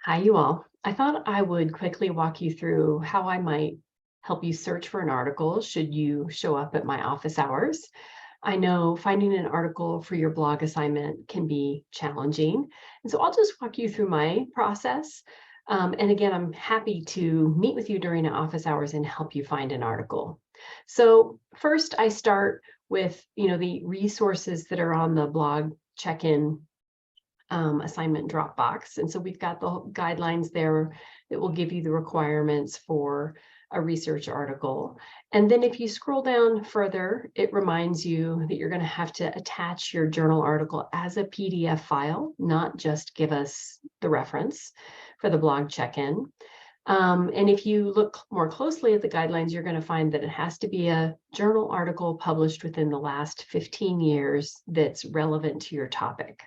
Hi, you all. I thought I would quickly walk you through how I might help you search for an article should you show up at my office hours. I know finding an article for your blog assignment can be challenging, and so I'll just walk you through my process. And again, I'm happy to meet with you during office hours and help you find an article. So first, I start with the resources that are on the blog check-in assignment Dropbox. And so we've got the guidelines there that will give you the requirements for a research article. And then if you scroll down further, it reminds you that you're going to have to attach your journal article as a PDF file, not just give us the reference for the blog check-in. And if you look more closely at the guidelines, you're going to find that it has to be a journal article published within the last 15 years that's relevant to your topic.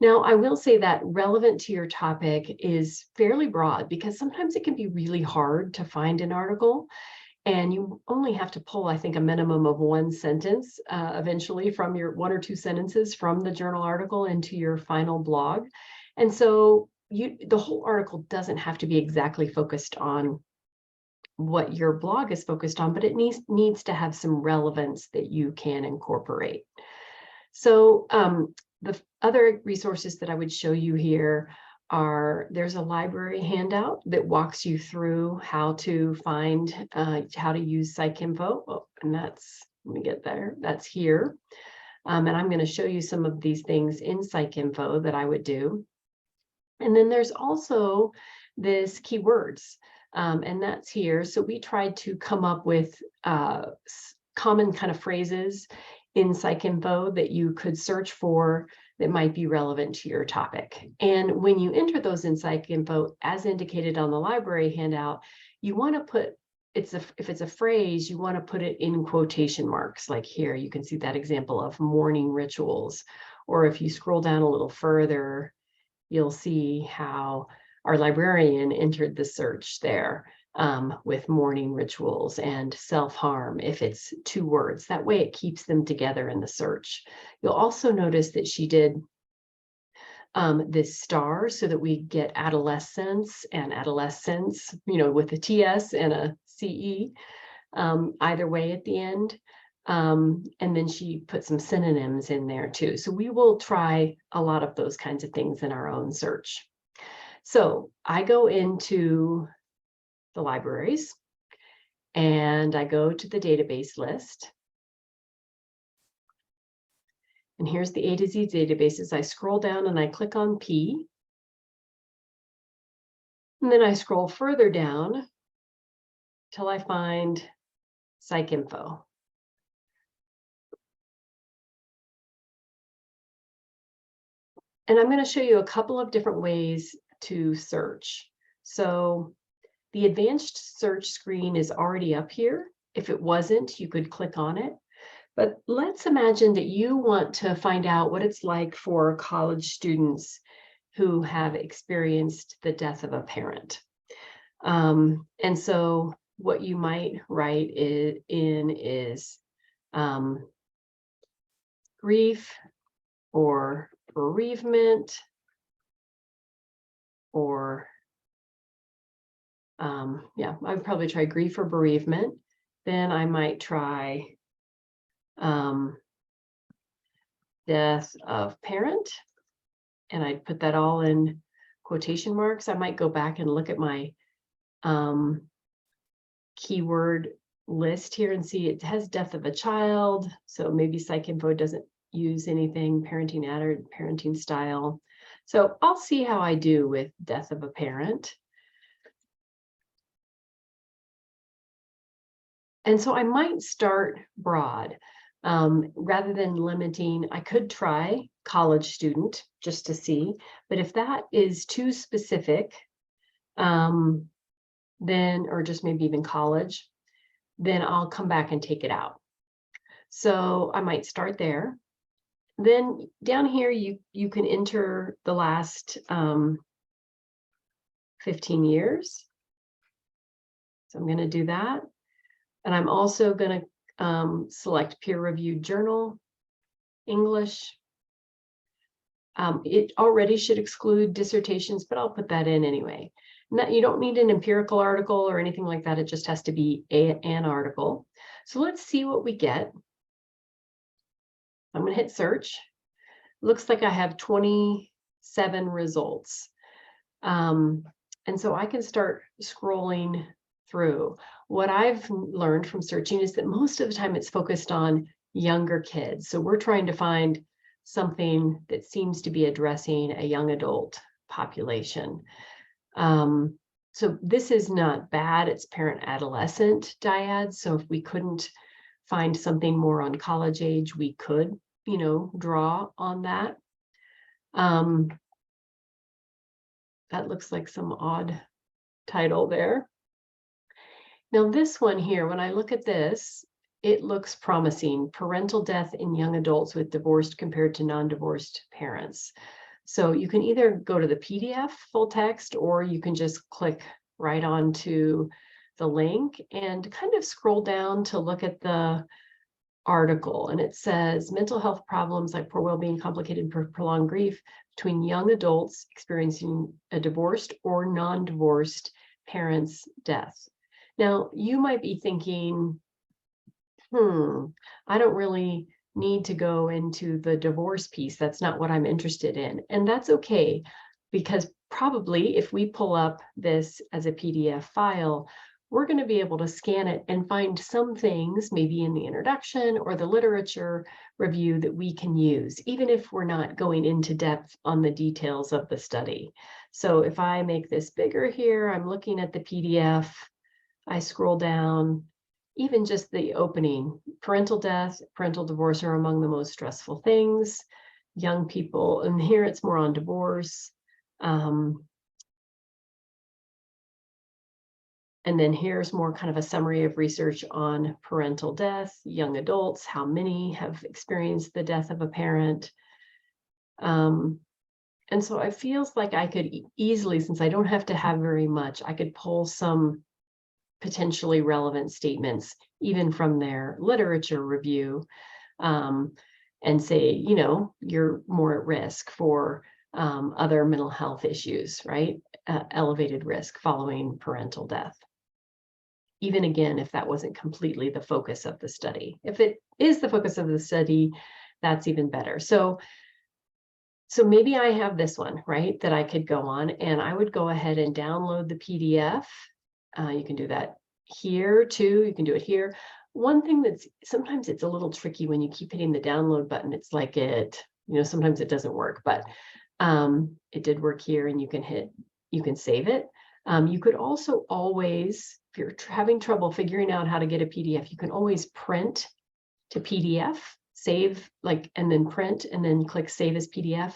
Now, I will say that relevant to your topic is fairly broad because sometimes it can be really hard to find an article, and you only have to pull, I think, a minimum of one sentence eventually from your one or two sentences from the journal article into your final blog. And so the whole article doesn't have to be exactly focused on what your blog is focused on, but it needs to have some relevance that you can incorporate. So the other resources that I would show you here there's a library handout that walks you through how to find, how to use PsycInfo. Oh, and let me get there, that's here. And I'm going to show you some of these things in PsycInfo that I would do. And then there's also this keywords, and that's here. So we tried to come up with common kind of phrases in PsycInfo that you could search for that might be relevant to your topic. And when you enter those in PsycInfo, as indicated on the library handout, you want to put, if it's a phrase, you want to put it in quotation marks. Like here, you can see that example of morning rituals. Or if you scroll down a little further, you'll see how our librarian entered the search there. With morning rituals and self-harm, if it's two words. That way it keeps them together in the search. You'll also notice that she did this star so that we get adolescence and adolescence, with a TS and a CE, either way at the end. And then she put some synonyms in there too. So we will try a lot of those kinds of things in our own search. So I go into the libraries and I go to the database list. And here's the A to Z databases. I scroll down and I click on P. And then I scroll further down till I find PsycInfo. And I'm going to show you a couple of different ways to search. So the advanced search screen is already up here. If it wasn't, you could click on it. But let's imagine that you want to find out what it's like for college students who have experienced the death of a parent. And so what you might write is grief or bereavement or yeah, I'd probably try grief or bereavement. Then I might try death of parent, and I'd put that all in quotation marks. I might go back and look at my keyword list here and see it has death of a child. So maybe PsycInfo doesn't use anything parenting added, parenting style. So I'll see how I do with death of a parent. And so I might start broad rather than limiting. I could try college student just to see, but if that is too specific, then, or just maybe even college, then I'll come back and take it out. So I might start there. Then down here, you can enter the last 15 years. So I'm going to do that. And I'm also going to select peer-reviewed journal, English. It already should exclude dissertations, but I'll put that in anyway. You don't need an empirical article or anything like that. It just has to be an article. So let's see what we get. I'm going to hit search. Looks like I have 27 results. And so I can start scrolling through. What I've learned from searching is that most of the time it's focused on younger kids. So we're trying to find something that seems to be addressing a young adult population. So this is not bad. It's parent-adolescent dyads. So if we couldn't find something more on college age, we could, draw on that. That looks like some odd title there. Now this one here, when I look at this, it looks promising. Parental death in young adults with divorced compared to non-divorced parents. So you can either go to the PDF full text, or you can just click right onto the link and kind of scroll down to look at the article. And it says mental health problems like poor well-being, complicated prolonged grief between young adults experiencing a divorced or non-divorced parent's death. Now, you might be thinking, I don't really need to go into the divorce piece. That's not what I'm interested in. And that's okay, because probably if we pull up this as a PDF file, we're going to be able to scan it and find some things, maybe in the introduction or the literature review, that we can use, even if we're not going into depth on the details of the study. So if I make this bigger here, I'm looking at the PDF, I scroll down, even just the opening, parental death, parental divorce are among the most stressful things. Young people, and here it's more on divorce. And then here's more kind of a summary of research on parental death, young adults, how many have experienced the death of a parent. And so it feels like I could easily, since I don't have to have very much, I could pull some potentially relevant statements, even from their literature review, and say, you're more at risk for other mental health issues, right? Elevated risk following parental death. Even again, if that wasn't completely the focus of the study. If it is the focus of the study, that's even better. So maybe I have this one, right, that I could go on, and I would go ahead and download the PDF. You can do that here too. You can do it here. One thing that's sometimes it's a little tricky when you keep hitting the download button. It's like sometimes it doesn't work, but it did work here, and you can save it. You could also always, if you're having trouble figuring out how to get a PDF, you can always print to PDF, save, and then print, and then click save as PDF.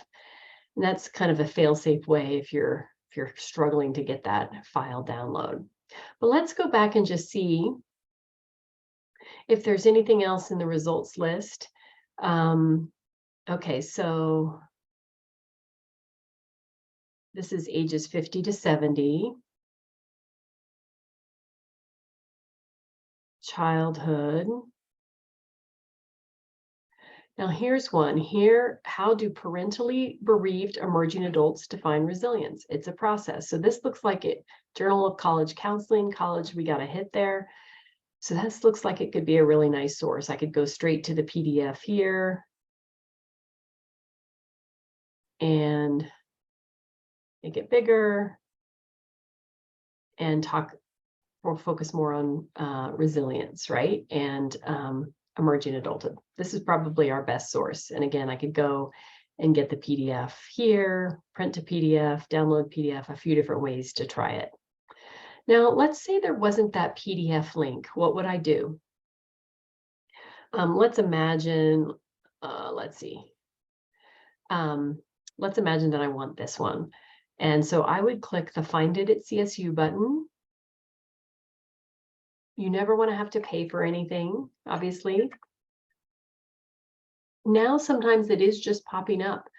And that's kind of a fail-safe way if you're struggling to get that file download. But let's go back and just see if there's anything else in the results list. Okay, so this is ages 50 to 70. Childhood. Now here's one here. How do parentally bereaved emerging adults define resilience? It's a process. So this looks like it. Journal of College Counseling, college, we got a hit there. So this looks like it could be a really nice source. I could go straight to the PDF here and make it bigger and talk or focus more on resilience, right? And emerging adulthood. This is probably our best source. And again, I could go and get the PDF here, print to PDF, download PDF, a few different ways to try it. Now, let's say there wasn't that PDF link. What would I do? Let's imagine, let's imagine that I want this one. And so I would click the Find It at CSU button. You never want to have to pay for anything, obviously. Now, sometimes it is just popping up,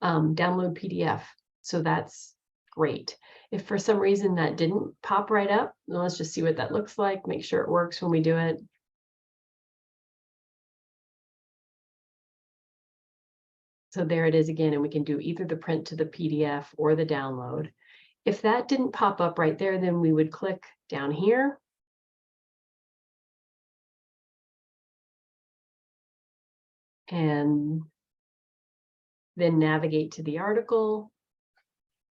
download PDF. So that's great. If for some reason that didn't pop right up, let's just see what that looks like, make sure it works when we do it. So there it is again, and we can do either the print to the PDF or the download. If that didn't pop up right there, then we would click down here. And then navigate to the article.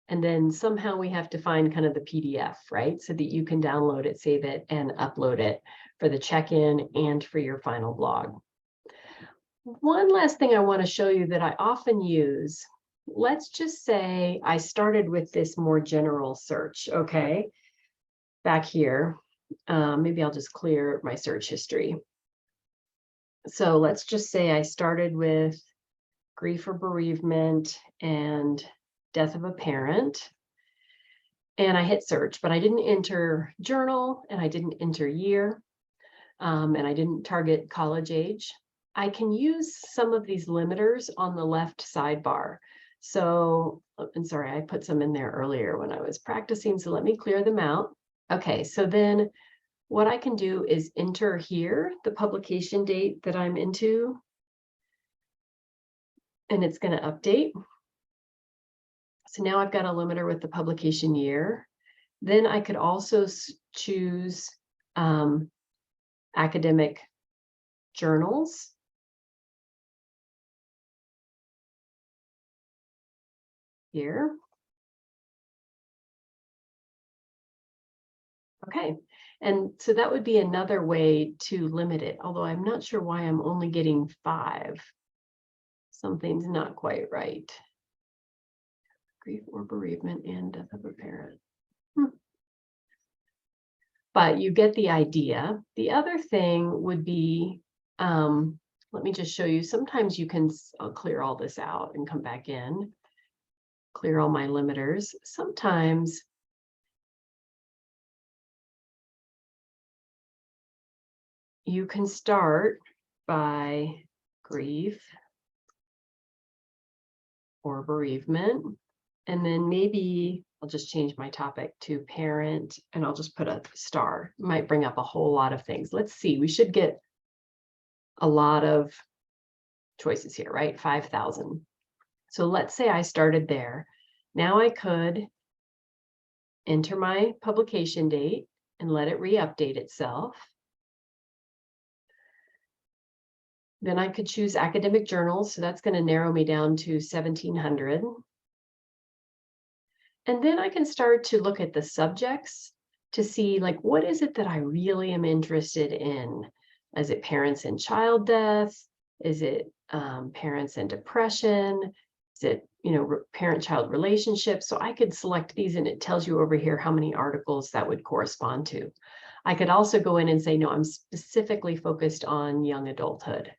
And then somehow we have to find kind of the PDF, right? So that you can download it, save it, and upload it for the check-in and for your final blog. One last thing I want to show you that I often use, let's just say I started with this more general search, okay? Back here, maybe I'll just clear my search history. So let's just say I started with grief or bereavement and death of a parent. And I hit search, but I didn't enter journal and I didn't enter year, and I didn't target college age. I can use some of these limiters on the left sidebar. So, and sorry, I put some in there earlier when I was practicing, so let me clear them out. Okay, so then what I can do is enter here the publication date that I'm into, and it's going to update. So now I've got a limiter with the publication year. Then I could also choose academic journals. Here. Okay, and so that would be another way to limit it, although I'm not sure why I'm only getting 5. Something's not quite right. Grief or bereavement and death of a parent. But you get the idea. The other thing would be, let me just show you, sometimes you can, I'll clear all this out and come back in, clear all my limiters. Sometimes you can start by grief or bereavement, and then maybe I'll just change my topic to parent, and I'll just put a star. It might bring up a whole lot of things. Let's see, we should get a lot of choices here, right? 5,000. So let's say I started there. Now I could enter my publication date and let it re-update itself. Then I could choose academic journals, so that's going to narrow me down to 1,700. And then I can start to look at the subjects to see, like, what is it that I really am interested in? Is it parents and child death? Is it parents and depression? Is it, parent-child relationships? So I could select these, and it tells you over here how many articles that would correspond to. I could also go in and say, no, I'm specifically focused on young adulthood.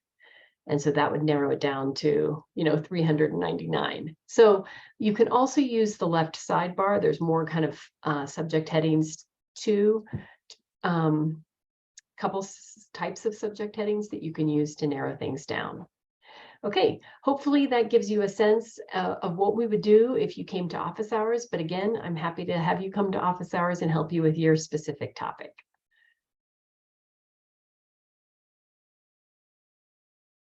And so that would narrow it down to, 399. So you can also use the left sidebar. There's more kind of subject headings too. Couple types of subject headings that you can use to narrow things down. Okay, hopefully that gives you a sense of what we would do if you came to office hours. But again, I'm happy to have you come to office hours and help you with your specific topic.